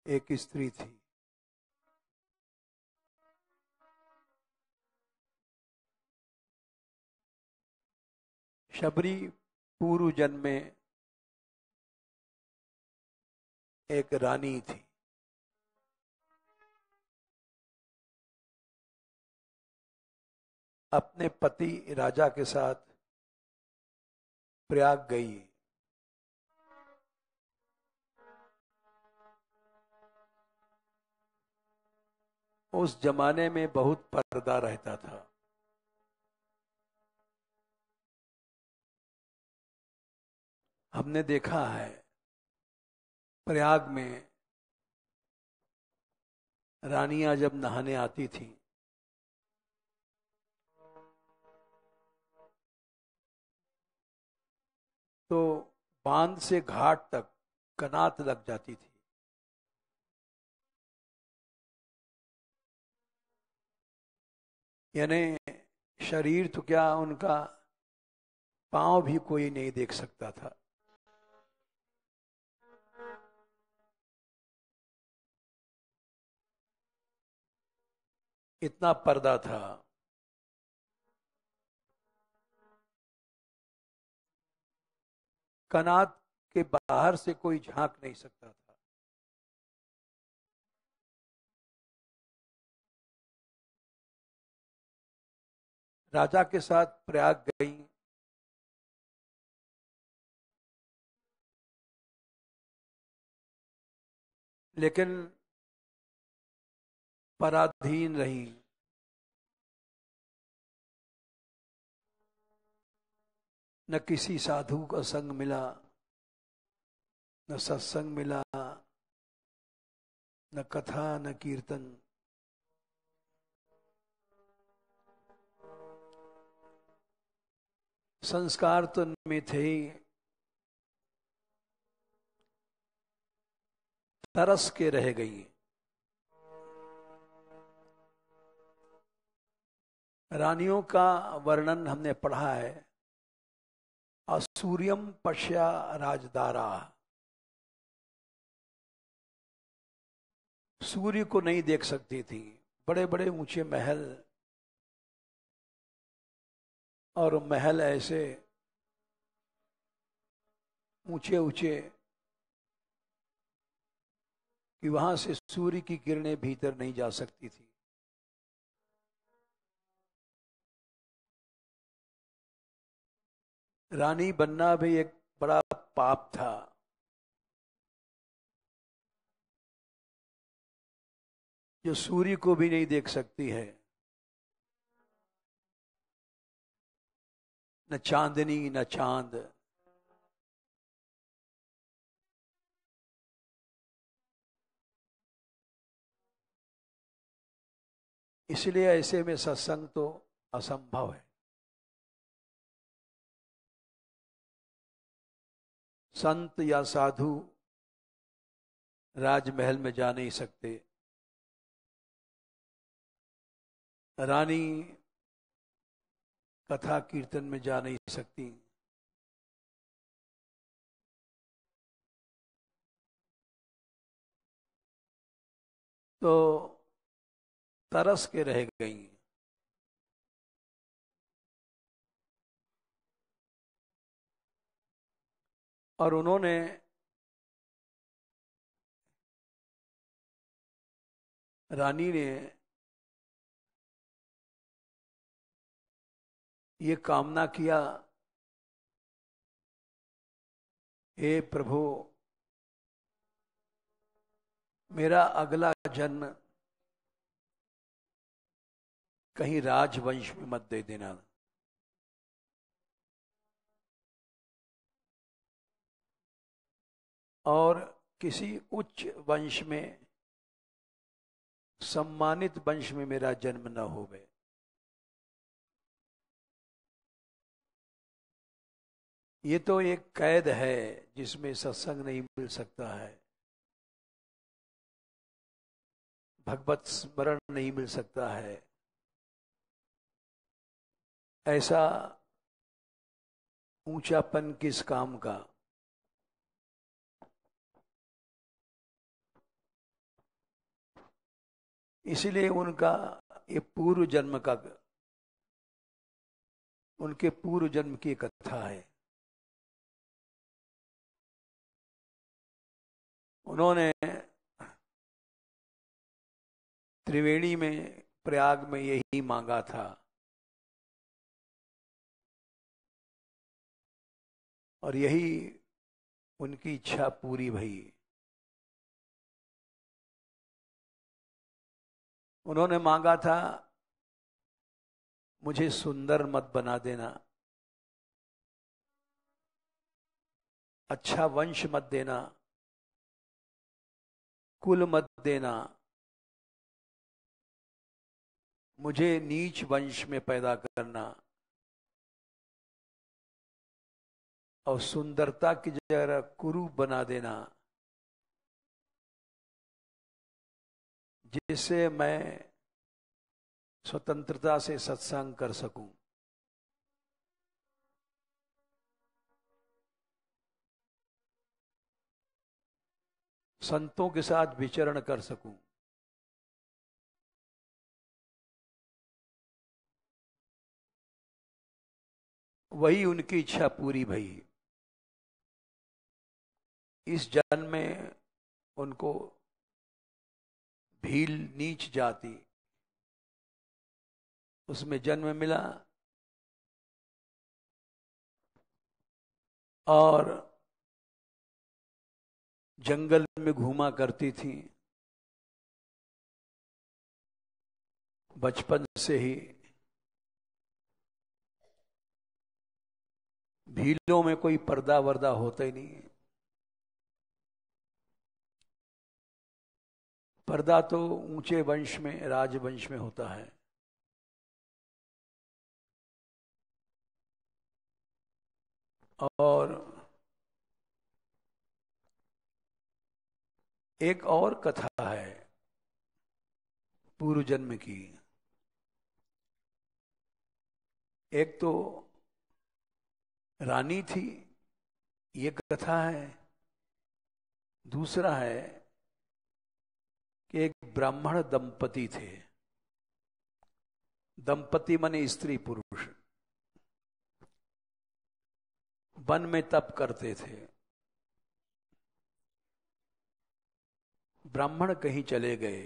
एक स्त्री थी। शबरी पूर्व जन्म में एक रानी थी। अपने पति राजा के साथ प्रयाग गई। उस जमाने में बहुत पर्दा रहता था। हमने देखा है प्रयाग में रानियां जब नहाने आती थी तो बांध से घाट तक कनात लग जाती थी। यानी शरीर तो क्या, उनका पांव भी कोई नहीं देख सकता था। इतना पर्दा था। कनात के बाहर से कोई झांक नहीं सकता था। राजा के साथ प्रयाग गई। लेकिन पराधीन रही। न किसी साधु का संग मिला, न सत्संग मिला, न कथा न कीर्तन। संस्कार तो में थे ही, तरस के रह गई। रानियों का वर्णन हमने पढ़ा है। असूर्यम पश्या राजदारा। सूर्य को नहीं देख सकती थी। बड़े बड़े ऊंचे महल, और महल ऐसे ऊंचे ऊंचे कि वहां से सूर्य की किरणें भीतर नहीं जा सकती थी। रानी बनना भी एक बड़ा पाप था। जो सूर्य को भी नहीं देख सकती है, न चांदनी न चांद। इसलिए ऐसे में सत्संग तो असंभव है। संत या साधु राजमहल में जा नहीं सकते। रानी कथा कीर्तन में जा नहीं सकती। तो तरस के रह गई। और उन्होंने रानी ने ये कामना किया, हे प्रभु, मेरा अगला जन्म कहीं राजवंश में मत दे देना। और किसी उच्च वंश में, सम्मानित वंश में मेरा जन्म न होवे। ये तो एक कैद है जिसमें सत्संग नहीं मिल सकता है, भगवत स्मरण नहीं मिल सकता है। ऐसा ऊंचापन किस काम का। इसलिए उनका ये पूर्व जन्म का, उनके पूर्व जन्म की कथा है। उन्होंने त्रिवेणी में, प्रयाग में यही मांगा था और यही उनकी इच्छा पूरी भई। उन्होंने मांगा था, मुझे सुंदर मत बना देना, अच्छा वंश मत देना, कुल मत देना, मुझे नीच वंश में पैदा करना और सुंदरता की जगह कुरूप बना देना, जिससे मैं स्वतंत्रता से सत्संग कर सकूं। संतों के साथ विचरण कर सकूं। वही उनकी इच्छा पूरी भई। इस जन्म में उनको भील नीच जाति, उसमें जन्म मिला और जंगल में घूमा करती थी। बचपन से ही भीलों में कोई पर्दा वर्दा होता ही नहीं। पर्दा तो ऊंचे वंश में, राजवंश में होता है। और एक और कथा है पूर्व जन्म की। एक तो रानी थी, ये कथा है। दूसरा है कि एक ब्राह्मण दंपति थे। दंपति माने स्त्री पुरुष, वन में तप करते थे। ब्राह्मण कहीं चले गए,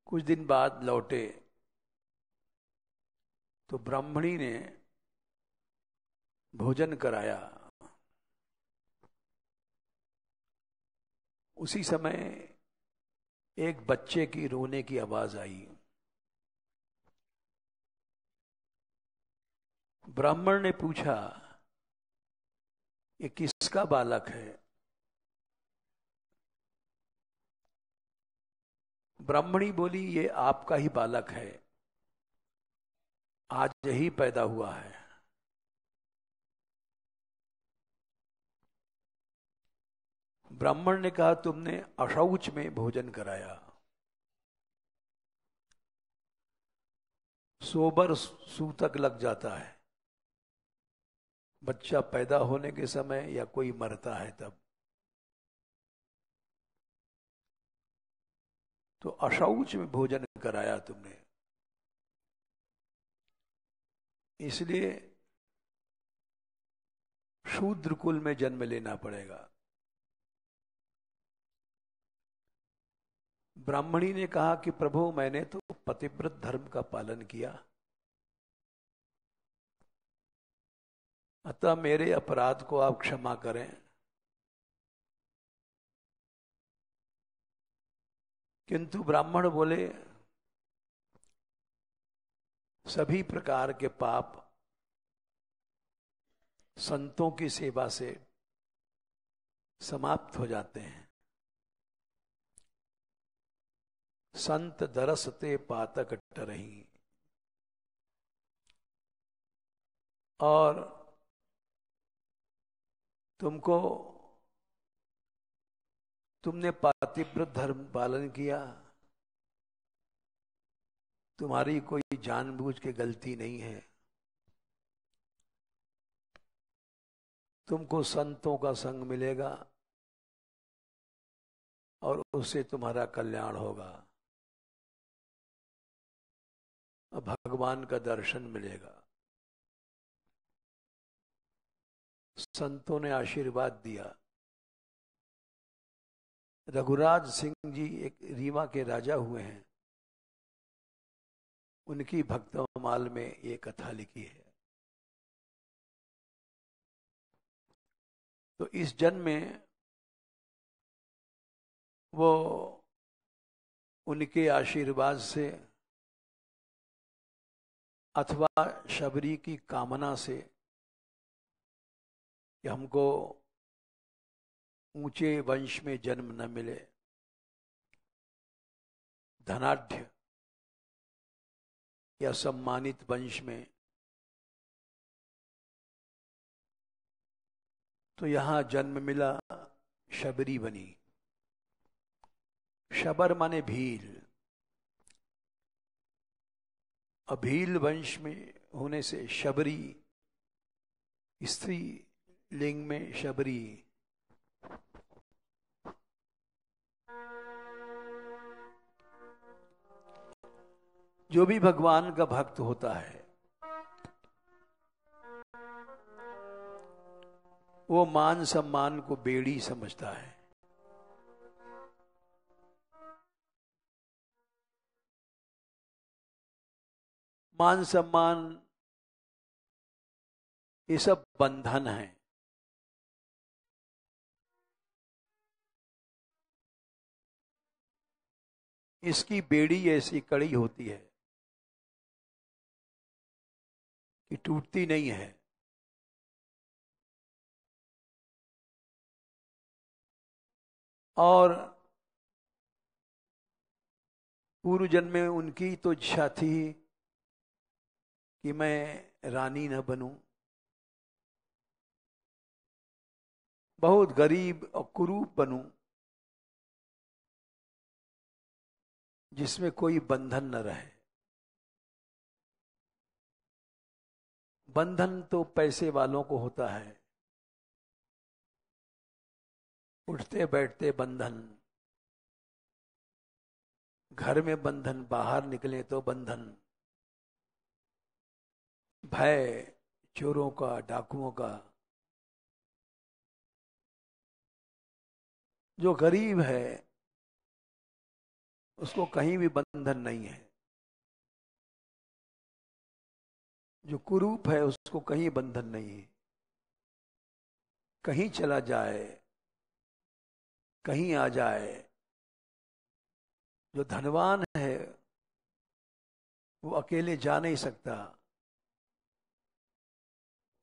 कुछ दिन बाद लौटे तो ब्राह्मणी ने भोजन कराया। उसी समय एक बच्चे की रोने की आवाज आई। ब्राह्मण ने पूछा, ये किसका बालक है? ब्राह्मणी बोली, ये आपका ही बालक है, आज ही पैदा हुआ है। ब्राह्मण ने कहा, तुमने अशौच में भोजन कराया। सोबर सूतक लग जाता है बच्चा पैदा होने के समय या कोई मरता है तब। तो अशौच में भोजन कराया तुमने, इसलिए शूद्र कुल में जन्म लेना पड़ेगा। ब्राह्मणी ने कहा कि प्रभु, मैंने तो पतिव्रत धर्म का पालन किया, अतः मेरे अपराध को आप क्षमा करें। किंतु ब्राह्मण बोले, सभी प्रकार के पाप संतों की सेवा से समाप्त हो जाते हैं। संत दरसते पातक टरही। और तुमने पातिव्रत धर्म पालन किया, तुम्हारी कोई जानबूझ के गलती नहीं है। तुमको संतों का संग मिलेगा, और उससे तुम्हारा कल्याण होगा, भगवान का दर्शन मिलेगा। संतों ने आशीर्वाद दिया। रघुराज सिंह जी एक रीवा के राजा हुए हैं, उनकी भक्तमाल में ये कथा लिखी है। तो इस जन्म में वो उनके आशीर्वाद से अथवा शबरी की कामना से कि हमको ऊंचे वंश में जन्म न मिले, धनाढ्य या सम्मानित वंश में, तो यहां जन्म मिला, शबरी बनी। शबर माने भील। अभील वंश में होने से शबरी, स्त्री लिंग में शबरी। जो भी भगवान का भक्त होता है वो मान सम्मान को बेड़ी समझता है। मान सम्मान ये सब बंधन है। इसकी बेड़ी ऐसी कड़ी होती है कि टूटती नहीं है। और पूर्व जन्म में उनकी तो इच्छा थी कि मैं रानी न बनूं, बहुत गरीब और कुरूप बनूं, जिसमें कोई बंधन न रहे। बंधन तो पैसे वालों को होता है, उठते बैठते बंधन, घर में बंधन, बाहर निकले तो बंधन, भय चोरों का, डाकुओं का। जो गरीब है उसको कहीं भी बंधन नहीं है, जो कुरूप है उसको कहीं बंधन नहीं है। कहीं चला जाए, कहीं आ जाए। जो धनवान है वो अकेले जा नहीं सकता,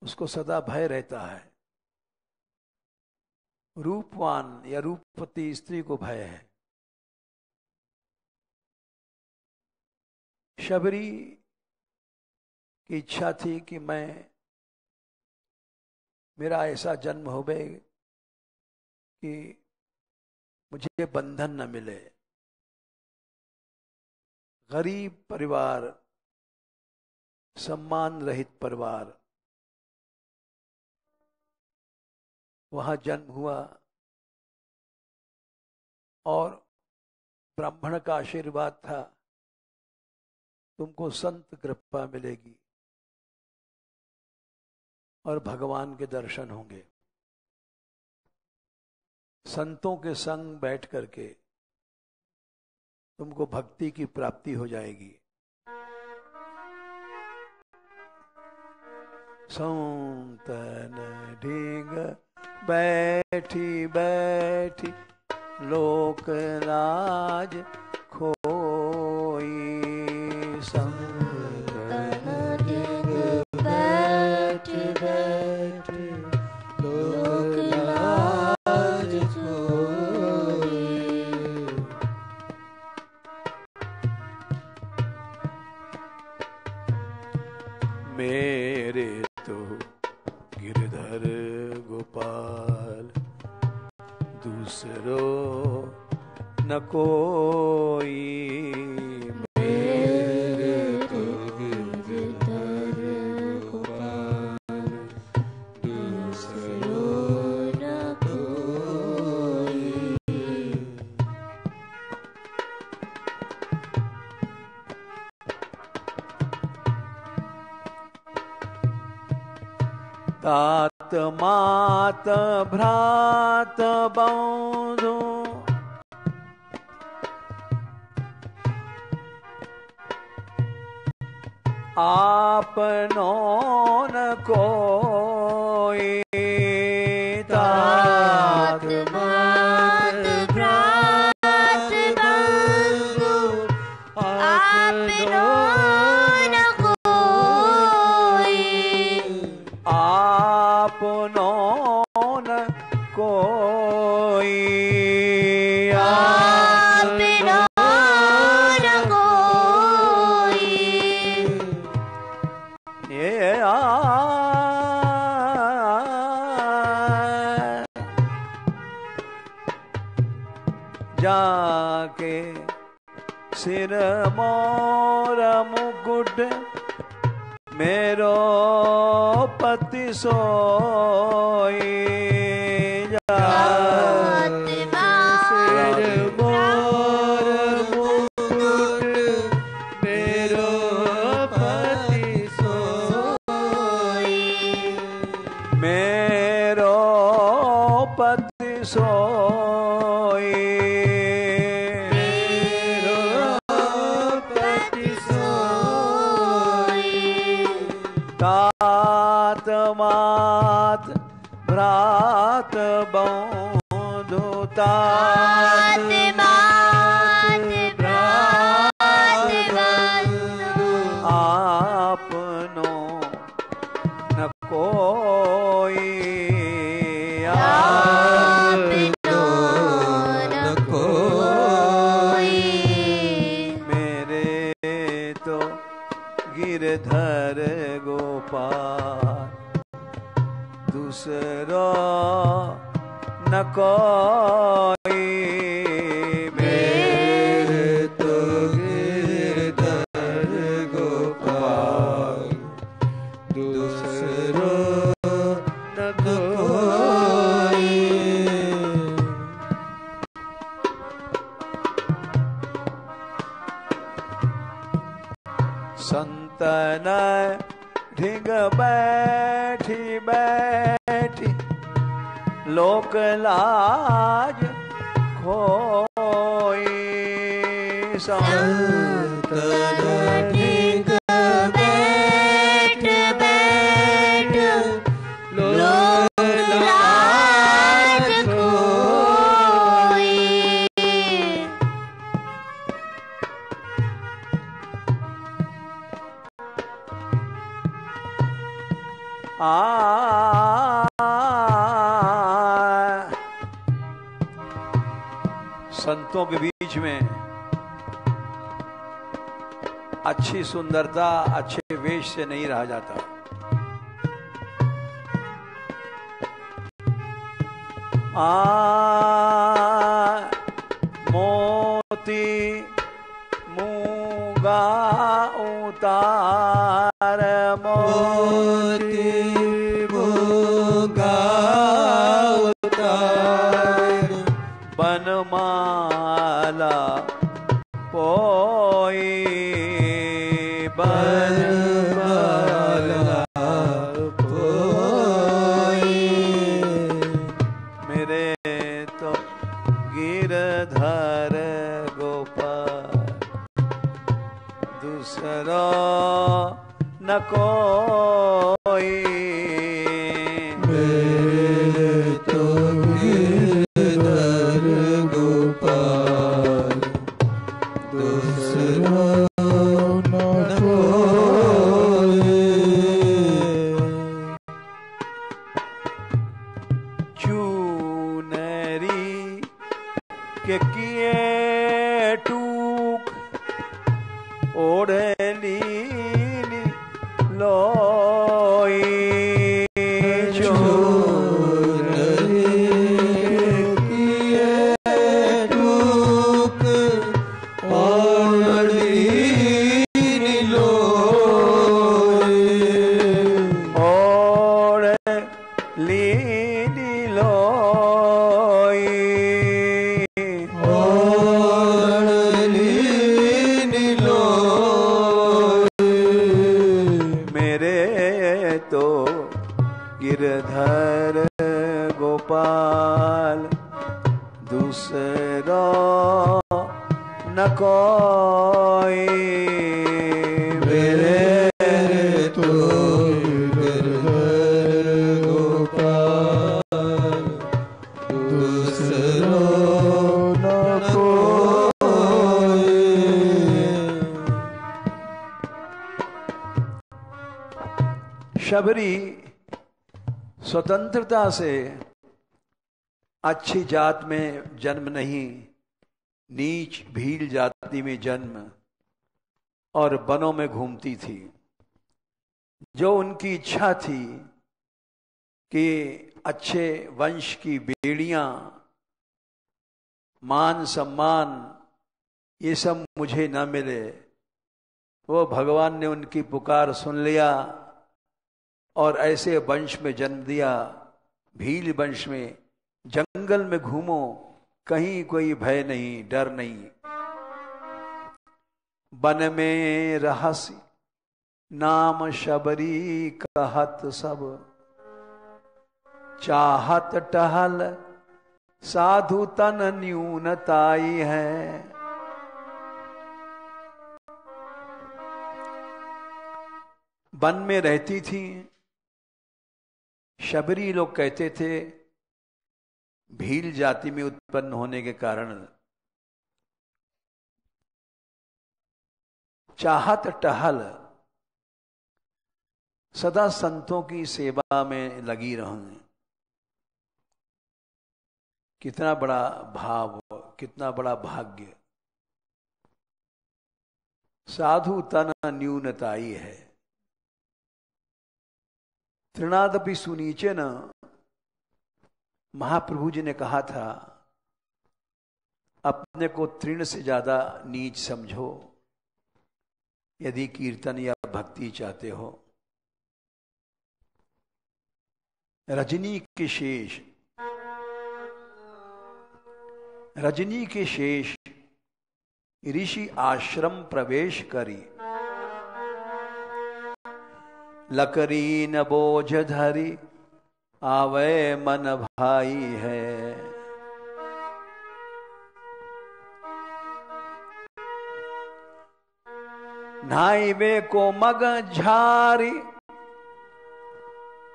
उसको सदा भय रहता है। रूपवान या रूपवती स्त्री को भय है। शबरी की इच्छा थी कि मेरा ऐसा जन्म हो गए कि मुझे बंधन न मिले। गरीब परिवार, सम्मान रहित परिवार, वहां जन्म हुआ और ब्राह्मण का आशीर्वाद था, तुमको संत कृपा मिलेगी और भगवान के दर्शन होंगे। संतों के संग बैठ करके तुमको भक्ति की प्राप्ति हो जाएगी। संतन ढींग बैठी बैठी लोक लाज खोई। संतन ढींग बैठी बैठी लोक लाज खोई। मेरे तो गिरधर गोपाल दूसरो न कोई। मेरे तो गिरधर गोपाल दूसरो न कोई। तात मात भ्रात बंधु आपनो न कोई। तात मात भ्रात बंधु आपनो न कोई। आपनो न कोई। आपनो न कोई। ये जाके सिर मोर मुकुट मेरो पति सोई। जाके सिर मोर मुकुट मेरो पति सोई। मेरो पति सोई। तात मात भ्रात बंधु। तात मात भ्रात बंधु आपनो न कोई। आपनो न कोई। मेरे तो गिरधर गोपाल दूसरो न कोई। मेरे तो गिरधर गोपाल दूसरो न कोई। संतन ढिग बैठी बैठी लोक लाज खोई। संतन ढिग बैठ बैठ लोक लाज खोई। संतों के बीच में अच्छी सुंदरता अच्छे वेश से नहीं रहा जाता। मोती मूंगा उतार। मोती मूंगा उतार। बनमाला पोई। बनमाला पोई। मेरे तो गिरधर गोपाल दूसरा न कोई। मेरे तो गिरधर गोपाल दूसरा न कोई। चूनरी के किए टूक ओढ़ली लोई। चूनरी के किए टूक ओढ़ली लोई। ओढ़ली लोई। ओढ़ली लोई। गोपाल दूसरा न कोई मेरे तो गिरधर गोपाल दूसरा न कोई। शबरी स्वतंत्रता से अच्छी जात में जन्म नहीं, नीच भील जाति में जन्म और वनों में घूमती थी। जो उनकी इच्छा थी कि अच्छे वंश की बेड़ियां, मान सम्मान ये सब मुझे न मिले, वो भगवान ने उनकी पुकार सुन लिया और ऐसे वंश में जन्म दिया, भील वंश में। जंगल में घूमो, कहीं कोई भय नहीं, डर नहीं। वन में रहस्य नाम शबरी कहत सब, चाहत टहल साधु तन न्यूनताई है। वन में रहती थी। शबरी लोग कहते थे भील जाति में उत्पन्न होने के कारण चाहत टहल सदा संतों की सेवा में लगी रहूं। कितना बड़ा भाव, कितना बड़ा भाग्य। साधु तन न्यूनताई है। तृणादपि सुनीचे न, महाप्रभु जी ने कहा था अपने को तृण से ज्यादा नीच समझो यदि कीर्तन या भक्ति चाहते हो। रजनी के शेष, रजनी के शेष ऋषि आश्रम प्रवेश करी, लकरी न बोझ धरी आवे मन भाई है। नाई वे को मग झारी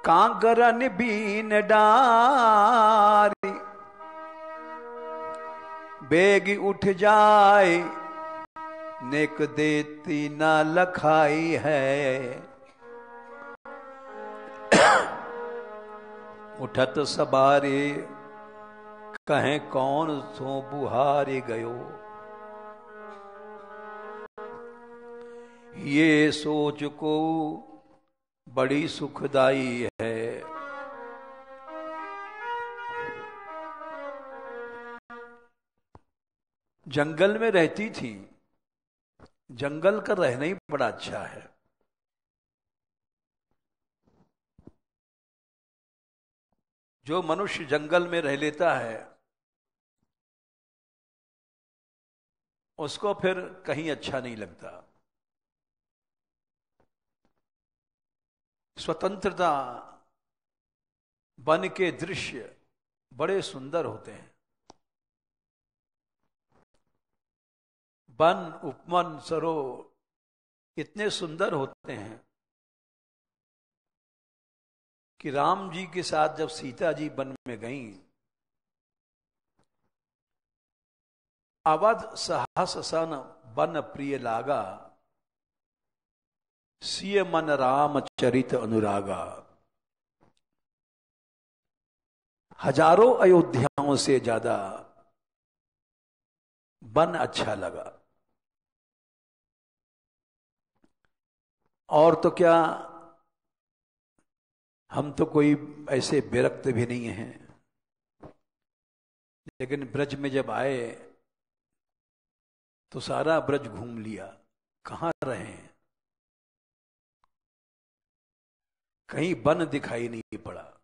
कांकरन बीन डारी, बेगी उठ जाए नेक देती न लखाई है। उठत सबारे कहें कौन सो बुहारे गयो, ये सोच को बड़ी सुखदाई है। जंगल में रहती थी। जंगल का रहना ही बड़ा अच्छा है। जो मनुष्य जंगल में रह लेता है उसको फिर कहीं अच्छा नहीं लगता। स्वतंत्रता, वन के दृश्य बड़े सुंदर होते हैं। वन, उपवन, सरोवर इतने सुंदर होते हैं कि राम जी के साथ जब सीता जी वन में गईं, अवध सहस सन वन प्रिय लागा, सिय मन राम चरित अनुरागा। हजारों अयोध्याओं से ज्यादा वन अच्छा लगा। और तो क्या, हम तो कोई ऐसे विरक्त भी नहीं हैं, लेकिन ब्रज में जब आए तो सारा ब्रज घूम लिया। कहां रहे, कहीं वन दिखाई नहीं पड़ा।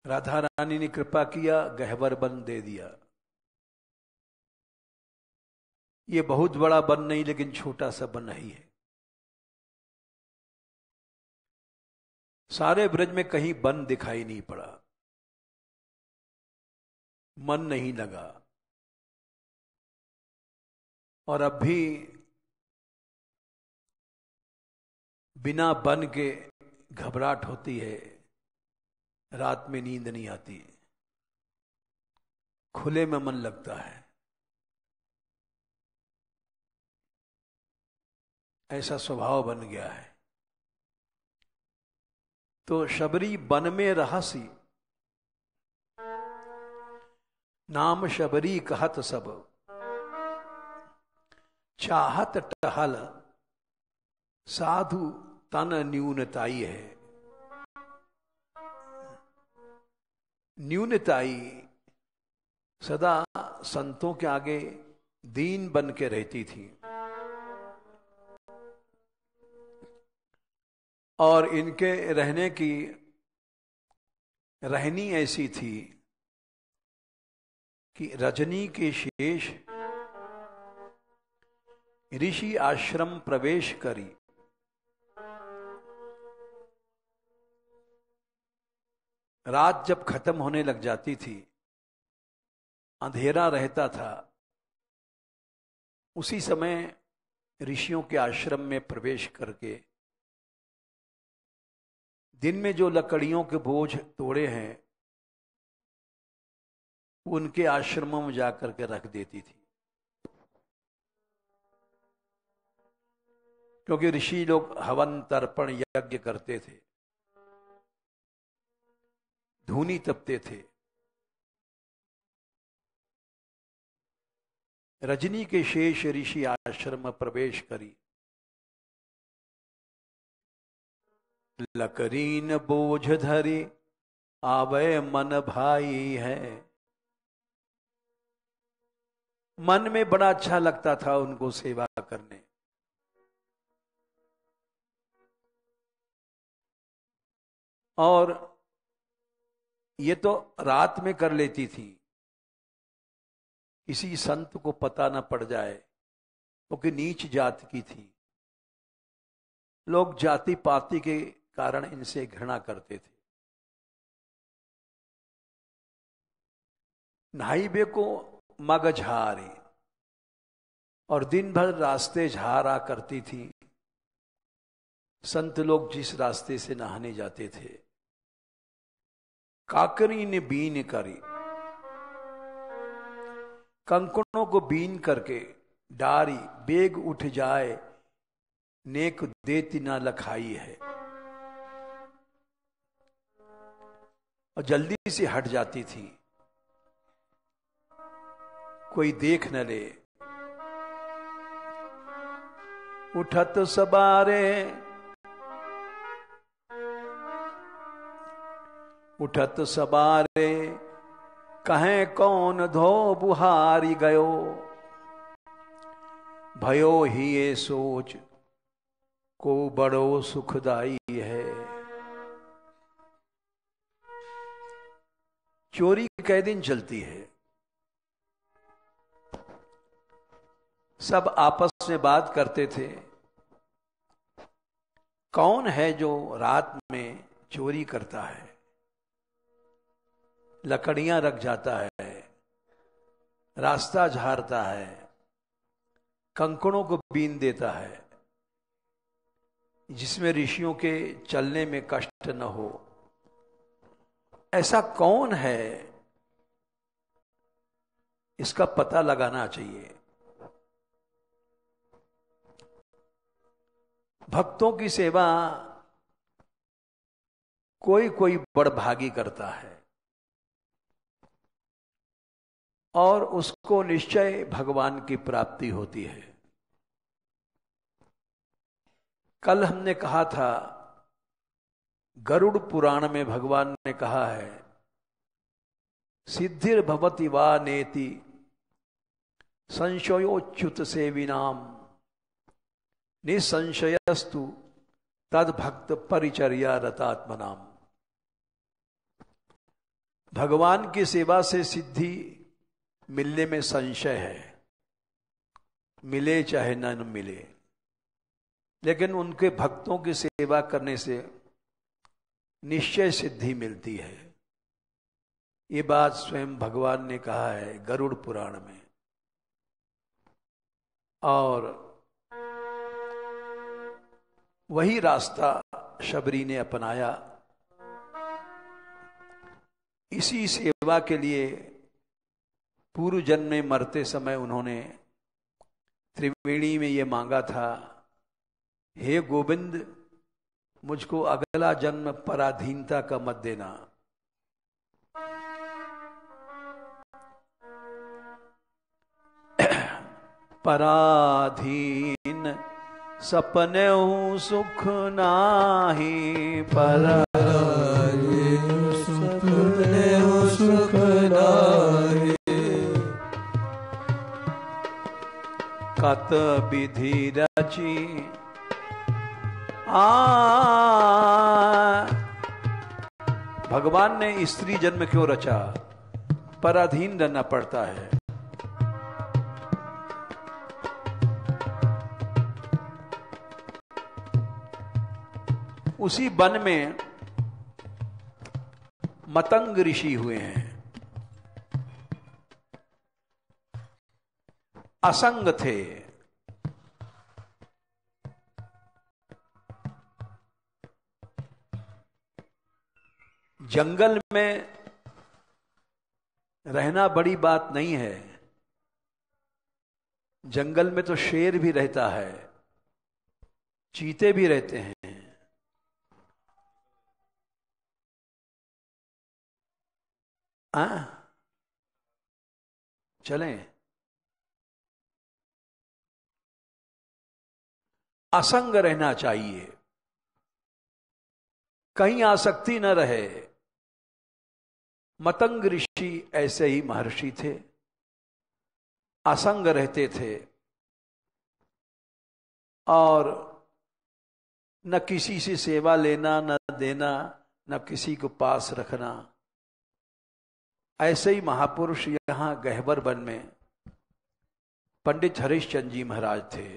राधा रानी ने कृपा किया, गहवर वन दे दिया। ये बहुत बड़ा वन नहीं, लेकिन छोटा सा वन ही है। सारे ब्रज में कहीं वन दिखाई नहीं पड़ा, मन नहीं लगा। और अब भी बिना वन के घबराहट होती है, रात में नींद नहीं आती, खुले में मन लगता है। ऐसा स्वभाव बन गया है। तो शबरी वन में रहसी, नाम शबरी कहत सब, चाहत टहल साधु तन न्यूनताई है। न्यूनताई सदा संतों के आगे दीन बन के रहती थी, और इनके रहने की रहनी ऐसी थी कि रजनी के शेष ऋषि आश्रम प्रवेश करी। रात जब खत्म होने लग जाती थी, अंधेरा रहता था, उसी समय ऋषियों के आश्रम में प्रवेश करके दिन में जो लकड़ियों के बोझ तोड़े हैं उनके आश्रमों में जाकर के रख देती थी। क्योंकि ऋषि लोग हवन तर्पण यज्ञ करते थे, धूनी तपते थे। रजनी के शेष ऋषि आश्रम में प्रवेश करी। लकरीन बोझ धरी आवे मन भाई है। मन में बड़ा अच्छा लगता था उनको सेवा करने। और ये तो रात में कर लेती थी, किसी संत को पता न पड़ जाए, क्योंकि नीच जात की थी। लोग जाति पाति के कारण इनसे घृणा करते थे। नाइबे को मग झारी, और दिन भर रास्ते झारा करती थी। संत लोग जिस रास्ते से नहाने जाते थे, काकरी ने बीन करी, कंकड़ों को बीन करके डारी बेग उठ जाए, नेक देती ना लखाई है। और जल्दी से हट जाती थी, कोई देख न ले। उठत सबारे, उठत सबारे, कहें कौन धो बुहारी गयो, भयो ही ये सोच को बड़ो सुखदाई है। चोरी कै दिन चलती है। सब आपस में बात करते थे, कौन है जो रात में चोरी करता है, लकड़ियां रख जाता है, रास्ता झाड़ता है, कंकड़ों को बीन देता है, जिसमें ऋषियों के चलने में कष्ट न हो। ऐसा कौन है, इसका पता लगाना चाहिए। भक्तों की सेवा कोई कोई बड़भागी करता है, और उसको निश्चय भगवान की प्राप्ति होती है। कल हमने कहा था, गरुड़ पुराण में भगवान ने कहा है, सिद्धिर भवति वा नेति संशयोच्युत सेविनाम निसंशयस्तु तद भक्त परिचर्या रतात्मनाम। भगवान की सेवा से सिद्धि मिलने में संशय है, मिले चाहे न मिले, लेकिन उनके भक्तों की सेवा करने से निश्चय सिद्धि मिलती है। ये बात स्वयं भगवान ने कहा है गरुड़ पुराण में। और वही रास्ता शबरी ने अपनाया। इसी सेवा के लिए पूर्व जन्म में मरते समय उन्होंने त्रिवेणी में ये मांगा था, हे गोविंद मुझको अगला जन्म पराधीनता का मत देना। पराधीन सपने सुख नाही, पराधीन सपने सुख नाही। कत विधि रची भगवान ने स्त्री जन्म क्यों रचा? पराधीन रहना पड़ता है। उसी वन में मतंग ऋषि हुए हैं, असंग थे। जंगल में रहना बड़ी बात नहीं है। जंगल में तो शेर भी रहता है, चीते भी रहते हैं। चलें। असंग रहना चाहिए, कहीं आसक्ति न रहे। मतंग ऋषि ऐसे ही महर्षि थे, असंग रहते थे और न किसी से सेवा लेना न देना, न किसी को पास रखना। ऐसे ही महापुरुष यहां गहबर वन में पंडित हरिश्चंद्र जी महाराज थे।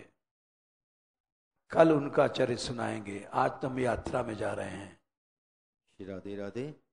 कल उनका चरित्र सुनाएंगे। आज तो हम यात्रा में जा रहे हैं। राधे राधे।